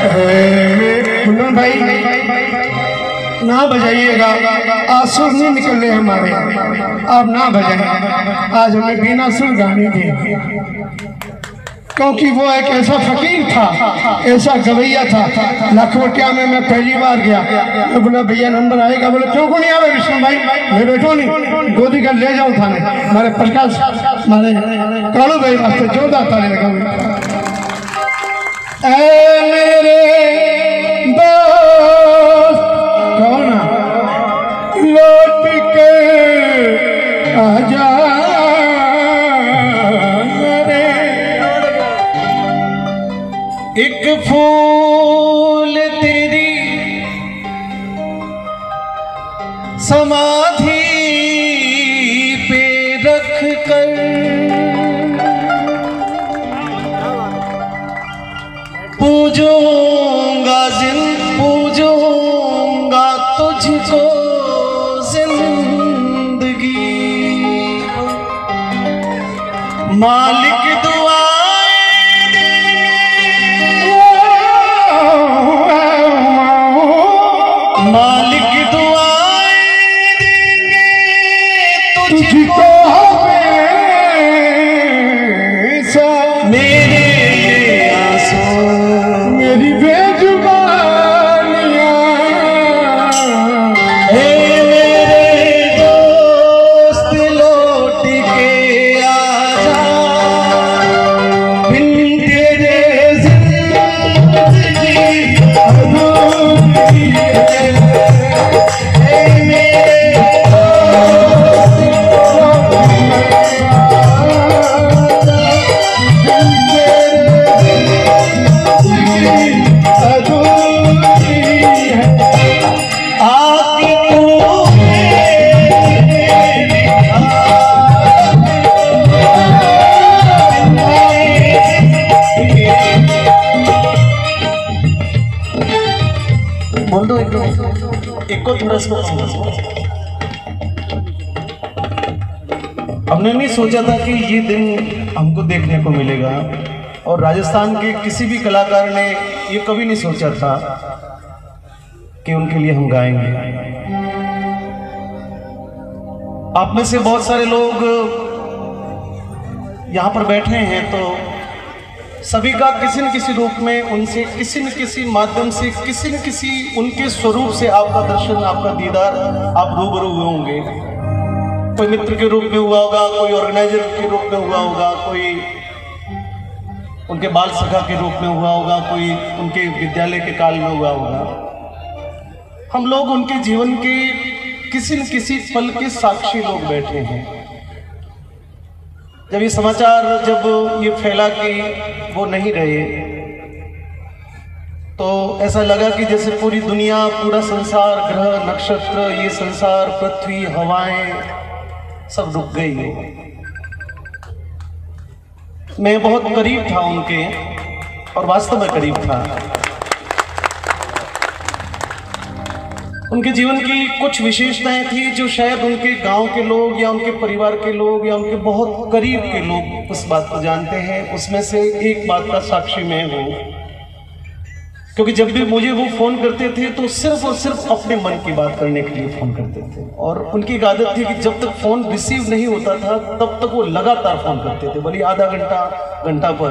कुंदन भाई ना बजाइएगा, आंसू नहीं निकल रहे हमारे, आप ना बजाएं। आज हमें बिना सुर गाने थे, क्योंकि वो एक ऐसा फकीर था, ऐसा गवैया था। लखवटिया में मैं पहली बार गया, मैं बोला भैया नंबर आएगा, बोले क्यों को नहीं आवे विष्णु भाई, मैं बैठो नहीं, गोदी कर ले जाओ थाने। हमारे प्रकाश हमारे कालू भाई वास्ते जोरदार ताली लगाओ। ऐ मेरे दोस्त कौन लौट के आजा एक फूल तेरी समाधि पे रख कर पूजूंगा तुझको जिंदगी। मालिक दुआ तुझको मेरे आंसू मेरी बेजुबानियां, मेरे दोस्त लौट के आजा, बिन तेरे जिंदगी अधूरी है। एक को थोड़ा सा हमने नहीं सोचा था कि ये दिन हमको देखने को मिलेगा, और राजस्थान के किसी भी कलाकार ने ये कभी नहीं सोचा था कि उनके लिए हम गाएंगे। आप में से बहुत सारे लोग यहाँ पर बैठे हैं, तो सभी का किसी न किसी रूप में उनसे किसी न किसी माध्यम से किसी न किसी उनके स्वरूप से आपका दर्शन, आपका दीदार आप रूबरू हुए होंगे। कोई मित्र के रूप में हुआ होगा, कोई ऑर्गेनाइजर के रूप में हुआ होगा, कोई उनके बाल सखा के रूप में हुआ होगा, कोई उनके विद्यालय के काल में हुआ होगा। हम लोग उनके जीवन के किसी न किसी पल के साक्षी लोग बैठे हैं। जब ये समाचार जब ये फैला कि वो नहीं रहे, तो ऐसा लगा कि जैसे पूरी दुनिया, पूरा संसार, ग्रह नक्षत्र, ये संसार, पृथ्वी, हवाएं सब रुक गई हो। मैं बहुत करीब था उनके, और वास्तव में करीब था। उनके जीवन की कुछ विशेषताएं थी जो शायद उनके गांव के लोग या उनके परिवार के लोग या उनके बहुत करीब के लोग उस बात को जानते हैं। उसमें से एक बात का साक्षी मैं हूं, क्योंकि जब भी मुझे वो फोन करते थे तो सिर्फ और सिर्फ अपने मन की बात करने के लिए फोन करते थे। और उनकी एक आदत थी कि जब तक फोन रिसीव नहीं होता था तब तक वो लगातार फोन करते थे, भले आधा घंटा घंटा पर।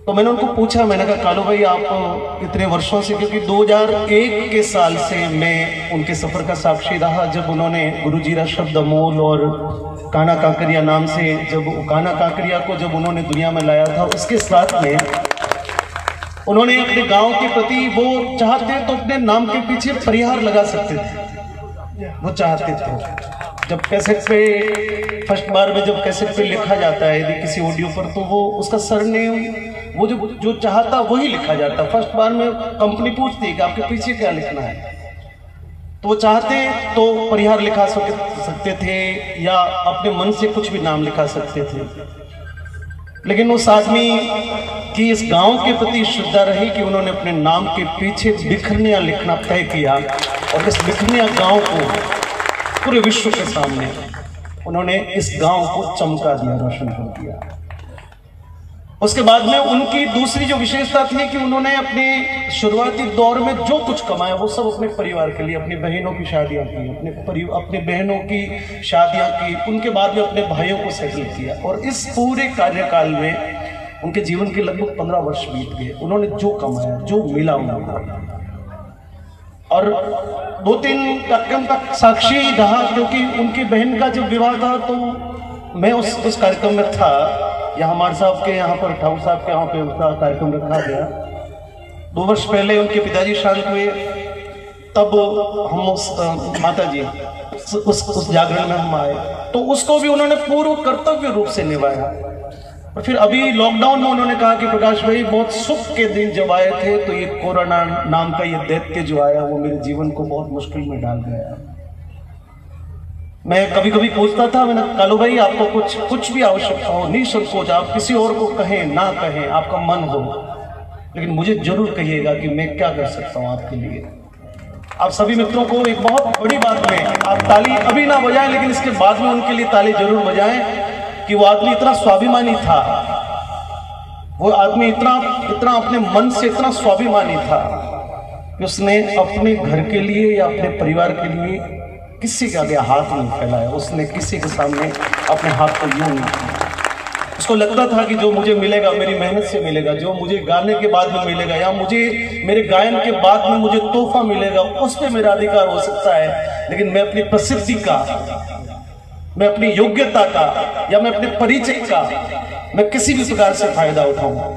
तो मैंने उनको पूछा, मैंने कहा कालू भाई आप इतने वर्षों से, क्योंकि 2001 के साल से मैं उनके सफर का साक्षी रहा, जब उन्होंने गुरुजीरा शब्द अमोल और काना काकरिया नाम से, जब काना काकरिया को जब उन्होंने दुनिया में लाया था, उसके साथ में उन्होंने अपने गांव के प्रति, वो चाहते तो अपने नाम के पीछे परिहार लगा सकते थे, वो चाहते थे। जब कैसेट पे फर्स्ट बार में जब कैसेट पे लिखा जाता है यदि किसी ऑडियो पर, तो वो उसका सरनेम वो जो चाहता वही लिखा जाता। फर्स्ट बार में कंपनी पूछती है कि आपके पीछे क्या लिखना है, तो वो चाहते तो परिहार लिखा सकते थे या अपने मन से कुछ भी नाम लिखा सकते थे। लेकिन उस आदमी की इस गांव के प्रति श्रद्धा रही कि उन्होंने अपने नाम के पीछे बिखरनिया लिखना तय किया, और इस बिखरनिया गांव को पूरे विश्व के सामने उन्होंने इस गांव को चमका दिया, रोशन कर दिया। उसके बाद में उनकी दूसरी जो विशेषता थी कि उन्होंने अपने शुरुआती दौर में जो कुछ कमाया वो सब अपने परिवार के लिए, अपनी बहनों की शादियां की, अपने बहनों की शादियां की, उनके बाद में अपने भाइयों को सेटल किया। और इस पूरे कार्यकाल में उनके जीवन के लगभग 15 वर्ष बीत गए। उन्होंने जो कमाया, जो मिला उन्होंने, और 2-3 कार्यक्रम तक साक्षी रहा, क्योंकि उनकी बहन का जब विवाह था तो मैं उस कार्यक्रम में था। यहाँ हमारे साहब के यहाँ पर, ठाकुर साहब के यहाँ पे उसका कार्यक्रम रखा गया। 2 वर्ष पहले उनके पिताजी शांत हुए, तब हम उस माता जी उस जागरण में हम आए, तो उसको भी उन्होंने पूर्ण कर्तव्य रूप से निभाया। और फिर अभी लॉकडाउन में उन्होंने कहा कि प्रकाश भाई, बहुत सुख के दिन जब आए थे तो ये कोरोना नाम का ये दैत्य जो आया वो मेरे जीवन को बहुत मुश्किल में डाल गया। मैं कभी कभी पूछता था, मैंने कालू भाई आपको कुछ भी आवश्यकता हो, निसंकोच आप किसी और को कहें ना कहें, आपका मन हो, लेकिन मुझे जरूर कहिएगा कि मैं क्या कर सकता हूं आपके लिए। आप सभी मित्रों को एक बहुत बड़ी बात में, आप ताली अभी ना बजाएं, लेकिन इसके बाद में उनके लिए ताली जरूर बजाएं कि वो आदमी इतना स्वाभिमानी था, वो आदमी इतना अपने मन से इतना स्वाभिमानी था कि उसने अपने घर के लिए या अपने परिवार के लिए किसी के आगे हाथ नहीं फैलाया। उसने किसी के सामने अपने हाथ को यूं नहीं किया। उसको लगता था कि जो मुझे मिलेगा मेरी मेहनत से मिलेगा, जो मुझे गाने के बाद में मिलेगा या मुझे मेरे गायन के बाद में मुझे तोहफा मिलेगा, उस पर मेरा अधिकार हो सकता है, लेकिन मैं अपनी प्रसिद्धि का, मैं अपनी योग्यता का या मैं अपने परिचय का मैं किसी भी प्रकार से फायदा उठाऊंगा।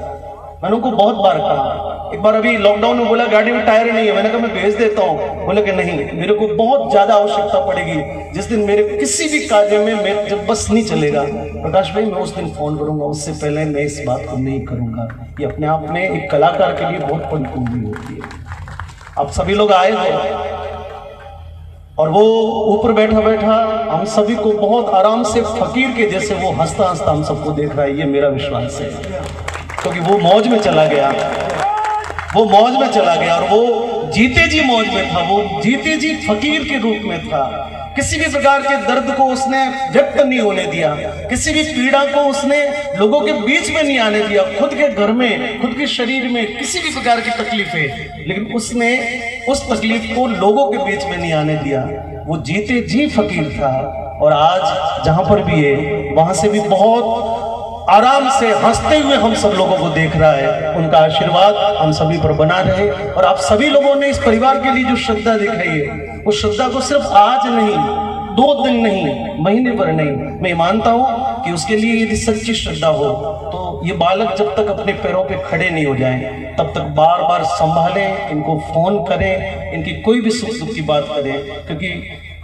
मैंने उनको बहुत बार कहा। एक बार अभी लॉकडाउन में बोला गाड़ी में टायर नहीं है, मैंने कहा मैं भेज देता हूँ। बोला कि नहीं, मेरे को बहुत ज्यादा आवश्यकता पड़ेगी, जिस दिन मेरे किसी भी कार्य में मैं जब बस नहीं चलेगा प्रकाश भाई, मैं उस दिन फोन करूंगा, उससे पहले मैं इस बात को नहीं करूंगा। ये अपने आप में एक कलाकार के लिए बहुत बड़ी कुंजी होती है। आप सभी लोग आए हो और वो ऊपर बैठा बैठा हम सभी को बहुत आराम से फकीर के जैसे वो हंसता हंसता हम सबको देख रहा है। ये मेरा विश्वास है, क्योंकि वो मौज में चला गया, वो मौज में चला गया और वो जीते जी मौज में था, वो जीते जी फकीर के रूप में था। किसी भी प्रकार के दर्द को उसने व्यक्त नहीं होने दिया, किसी भी पीड़ा को उसने लोगों के बीच में नहीं आने दिया। खुद के घर में, खुद के शरीर में किसी भी प्रकार की तकलीफ है, लेकिन उसने उस तकलीफ को लोगों के बीच में नहीं आने दिया। वो जीते जी फकीर था और आज जहां पर भी है वहां से भी बहुत आराम से हंसते हुए हम सब लोगों को देख रहा है। उनका आशीर्वाद हम सभी पर बना रहे। और आप सभी लोगों ने इस परिवार के लिए जो श्रद्धा दिखाई है, उस श्रद्धा को सिर्फ आज नहीं, 2 दिन नहीं, महीने भर नहीं, मैं मानता हूं कि उसके लिए यदि सच्ची श्रद्धा हो तो ये बालक जब तक अपने पैरों पे खड़े नहीं हो जाएं, तब तक बार बार संभालें, इनको फोन करें, इनकी कोई भी सुख दुख की बात करें, क्योंकि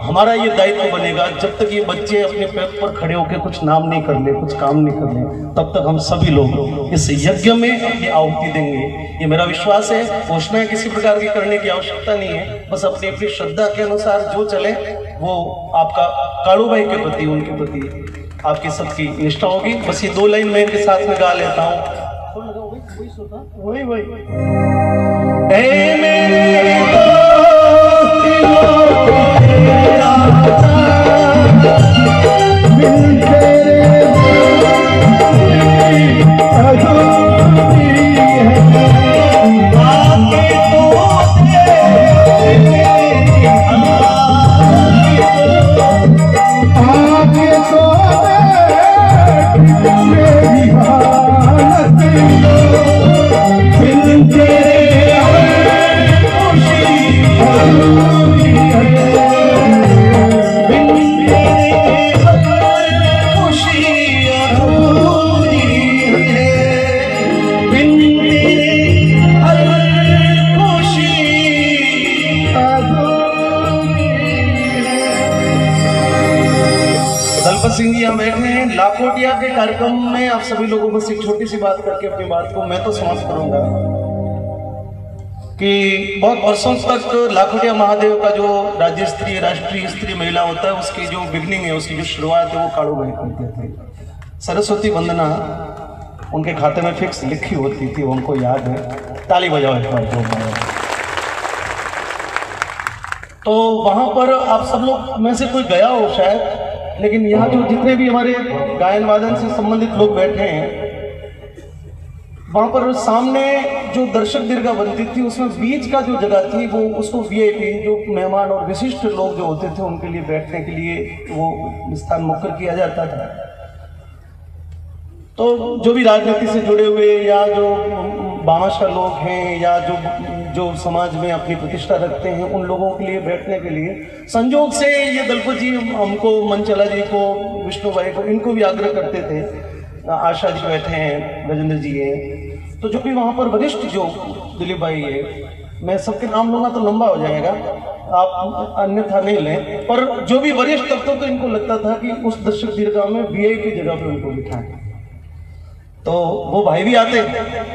हमारा ये दायित्व बनेगा जब तक ये बच्चे अपने पैर पर खड़े होकर कुछ नाम नहीं कर ले, कुछ काम नहीं कर ले, तब तक हम सभी लोग इस यज्ञ में अपनी आहुति देंगे। ये मेरा विश्वास है। घोषणाएं किसी प्रकार की करने की आवश्यकता नहीं है, बस अपनी अपनी श्रद्धा के अनुसार जो चले वो आपका कालू भाई के प्रति, उनके प्रति आपकी सबकी निष्ठा होगी। बस ये 2 लाइन मैं इनके साथ में गा लेता हूँ। सिंह जी यहाँ बैठे हैं लाखोटिया के कार्यक्रम में। आप सभी लोगों को एक छोटी सी बात करके अपनी बात को मैं तो समाप्त करूंगा कि बहुत वर्षों तक लाखोटिया महादेव का जो राज्य स्तरीय, राष्ट्रीय स्तरीय मेला होता है, उसकी जो बिगनिंग है, उसकी जो शुरुआत है, वो कालू भाई करते थे। सरस्वती वंदना उनके खाते में फिक्स लिखी होती थी, उनको याद है। ताली बजाओ एक बार। तो वहां पर आप सब लोग में से कोई गया हो शायद, लेकिन यहाँ जो जितने भी हमारे गायन वादन से संबंधित लोग बैठे हैं, वहाँ पर सामने जो दर्शक दीर्घा बनती थी उसमें बीच का जो जगह थी वो उसको वीआईपी जो मेहमान और विशिष्ट लोग जो होते थे उनके लिए बैठने के लिए वो स्थान मुकर किया जाता था। तो जो भी राजनीति से जुड़े हुए या जो भामाशाह लोग हैं या जो समाज में अपनी प्रतिष्ठा रखते हैं उन लोगों के लिए बैठने के लिए संयोग से ये दलपत जी हमको, मनचला जी को, विष्णु भाई को, इनको भी आग्रह करते थे। आशा जी बैठे हैं, गजेंद्र जी हैं, तो जो भी वहाँ पर वरिष्ठ जो दिलीप भाई है, मैं सबके नाम लूँगा तो लंबा हो जाएगा, आप अन्यथा नहीं लें, पर जो भी वरिष्ठ तत्व तो इनको लगता था कि उस दर्शक दीर्घा में वीआईपी जगह पर उनको बिठाएं। तो वो भाई भी आते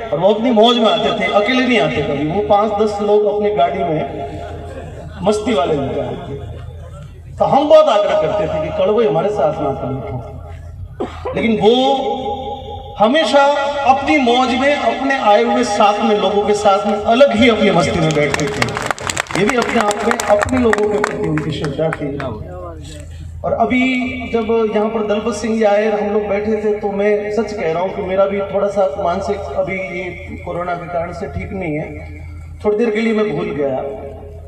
और वो अपनी मौज में आते थे, अकेले नहीं आते कभी, वो 5-10 लोग अपनी गाड़ी में मस्ती वाले लेके आते। तो हम बहुत आग्रह करते थे कि कड़वे हमारे साथ ना करें, लेकिन वो हमेशा अपनी मौज में, अपने आए हुए साथ में लोगों के साथ में अलग ही अपनी मस्ती में बैठते थे। ये भी अपने आप में अपने लोगों के प्रति उनकी श्रद्धा थी। और अभी जब यहाँ पर दलपत सिंह जी आए, हम लोग बैठे थे, तो मैं सच कह रहा हूँ कि मेरा भी थोड़ा सा मानसिक अभी ये कोरोना के कारण से ठीक नहीं है। थोड़ी देर के लिए मैं भूल गया,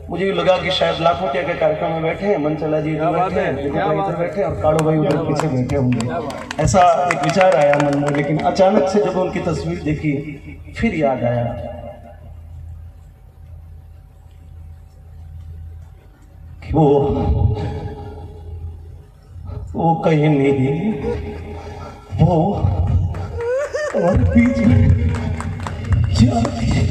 मुझे भी लगा कि शायद लाखोटिया के कार्यक्रम में बैठे हैं, मनचला जी इधर बैठे हैं, इधर बैठे हैं और काड़ो भाई उधर पीछे बैठे होंगे, ऐसा एक विचार आया मन में। लेकिन अचानक से जब उनकी तस्वीर देखी फिर याद आया कि वो कहीं नहीं, वो हमारे बीच में जाती है।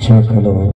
चलो